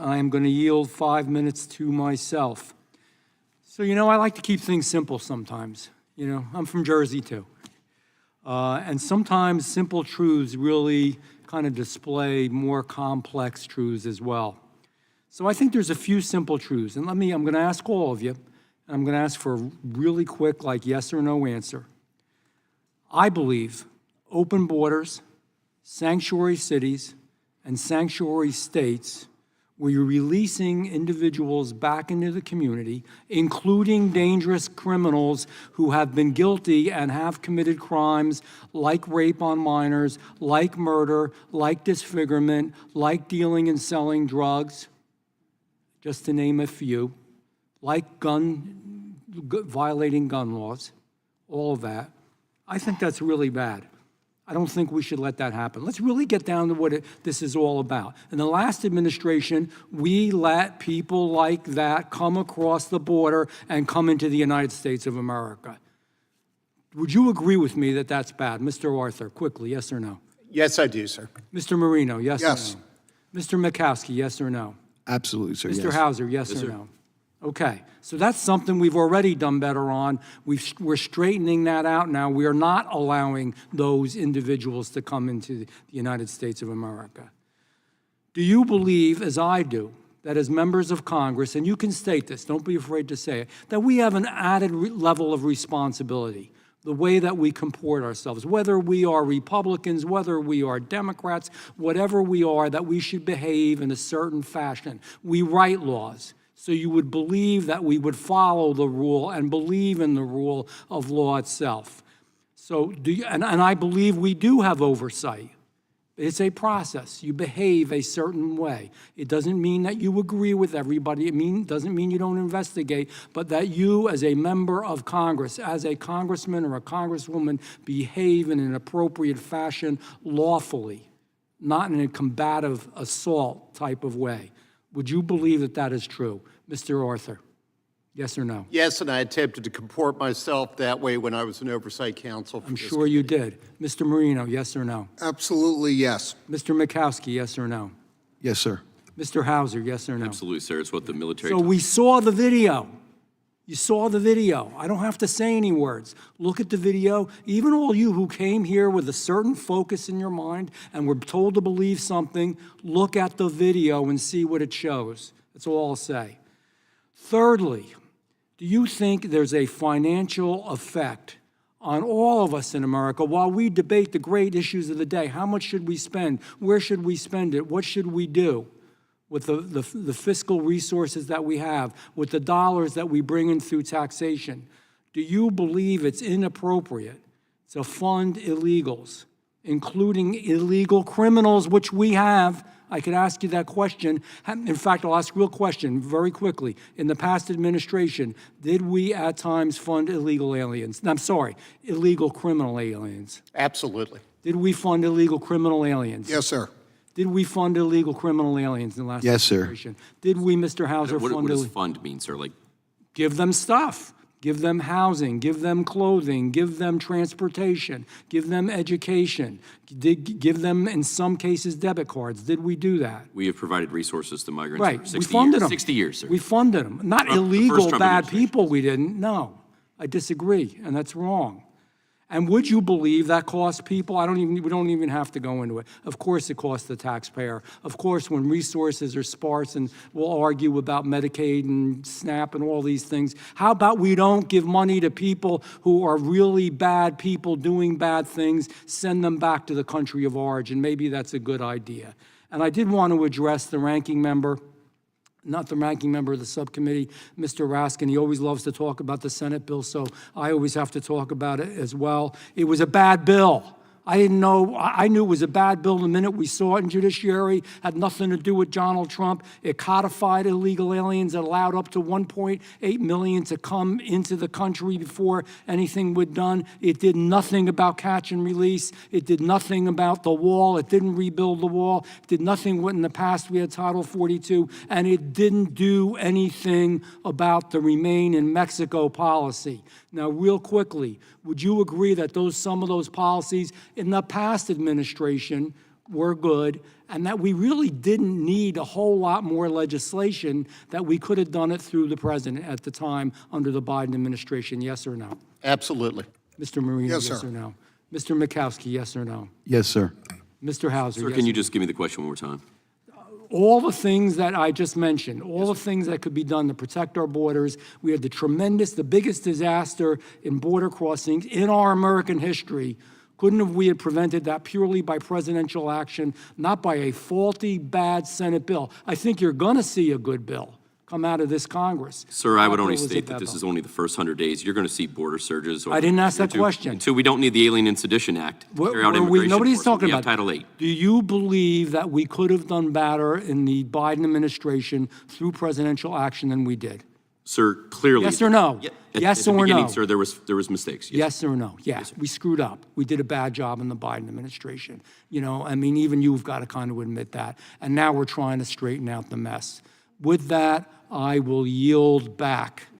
I am going to yield 5 minutes to myself. So, I like to keep things simple sometimes. I'm from Jersey, too. And sometimes simple truths really kind of display more complex truths as well. So I think there's a few simple truths. And I'm going to ask all of you, and I'm going to ask for a really quick, yes or no answer. I believe open borders, sanctuary cities, and sanctuary states where you're releasing individuals back into the community, including dangerous criminals who have been guilty and have committed crimes like rape on minors, like murder, like disfigurement, like dealing and selling drugs, just to name a few, like violating gun laws, all of that. I think that's really bad. I don't think we should let that happen. Let's really get down to what this is all about. In the last administration, we let people like that come across the border and come into the United States of America. Would you agree with me that that's bad? Mr. Arthur, quickly, yes or no? Yes, I do, sir. Mr. Marino, yes, Yes. or no? Mr. Mikowski, yes or no? Absolutely, sir. Mr. Yes. Hauser, yes or no? Okay, so that's something we've already done better on. We're straightening that out now. We are not allowing those individuals to come into the United States of America. Do you believe, as I do, that as members of Congress, and you can state this, don't be afraid to say it, that we have an added level of responsibility, the way that we comport ourselves, whether we are Republicans, whether we are Democrats, whatever we are, that we should behave in a certain fashion. We write laws. So you would believe that we would follow the rule and believe in the rule of law itself. So and I believe we do have oversight. It's a process. You behave a certain way. It doesn't mean that you agree with everybody. It doesn't mean you don't investigate, but that you, as a member of Congress, as a congressman or a congresswoman, behave in an appropriate fashion lawfully, not in a combative assault type of way. Would you believe that that is true? Mr. Arthur, yes or no? Yes, and I attempted to comport myself that way when I was an Oversight Counsel. I'm sure you did. Mr. Marino, yes or no? Absolutely, yes. Mr. Mikowski, yes or no? Yes, sir. Mr. Hauser, yes or no? Absolutely, sir. It's what the military. So we saw the video. You saw the video. I don't have to say any words. Look at the video. Even all you who came here with a certain focus in your mind and were told to believe something, look at the video and see what it shows. That's all I'll say. Thirdly, do you think there's a financial effect on all of us in America while we debate the great issues of the day? How much should we spend? Where should we spend it? What should we do with the fiscal resources that we have, with the dollars that we bring in through taxation? Do you believe it's inappropriate to fund illegals, including illegal criminals, which we have? I could ask you that question. In fact, I'll ask a real question very quickly. In the past administration, did we at times fund illegal aliens? I'm sorry, illegal criminal aliens. Absolutely. Did we fund illegal criminal aliens? Yes, sir. Did we fund illegal criminal aliens in the last administration? Did we, Mr. Hauser, What does fund mean, sir? Give them stuff. Give them housing, give them clothing, give them transportation, give them education, give them, in some cases, debit cards. Did we do that? We have provided resources to migrants Right, for 60 we funded years. them. 60 years, sir. We funded them. Not The illegal, first Trump bad administration. people we didn't. No, I disagree, and that's wrong. And would you believe that cost people? We don't even have to go into it. Of course it costs the taxpayer. Of course, when resources are sparse, and we'll argue about Medicaid and SNAP and all these things, how about we don't give money to people who are really bad people doing bad things, send them back to the country of origin? Maybe that's a good idea. And I did want to address the ranking member, not the ranking member of the subcommittee, Mr. Raskin. He always loves to talk about the Senate bill, so I always have to talk about it as well. It was a bad bill. I didn't know, I knew it was a bad bill the minute we saw it in Judiciary. Had nothing to do with Donald Trump. It codified illegal aliens. It allowed up to 1.8 million to come into the country before anything was done. It did nothing about catch and release. It did nothing about the wall. It didn't rebuild the wall. It did nothing what in the past we had Title 42, and it didn't do anything about the Remain in Mexico policy. Now, real quickly, would you agree that some of those policies in the past administration were good, and that we really didn't need a whole lot more legislation, that we could have done it through the president at the time under the Biden administration, yes or no? Absolutely. Mr. Marino, Yes, yes sir. or no? Mr. Mikowski, yes or no? Yes, sir. Mr. Hauser, Sir, yes can or you no? just give me the question one more time? All the things that I just mentioned, all the things that could be done to protect our borders. We had the biggest disaster in border crossings in our American history. Couldn't have we had prevented that purely by presidential action, not by a faulty, bad Senate bill? I think you're going to see a good bill come out of this Congress. Sir, I would That only bill was a state that bad this bill. is only the first 100 days. You're going to see border surges. over I didn't ask the that year, question. Until we don't need the Alien and Sedition Act to carry out Were we- immigration Nobody's enforcement. talking We have about Title VIII. Do you believe that we could have done better in the Biden administration through presidential action than we did? Sir, clearly. Yes or no? Yeah, Yes at the or beginning, no? Sir, there was mistakes. Yes or no? Yeah, we screwed up. We did a bad job in the Biden administration. You know, I mean, even you've got to kind of admit that. And now we're trying to straighten out the mess. With that, I will yield back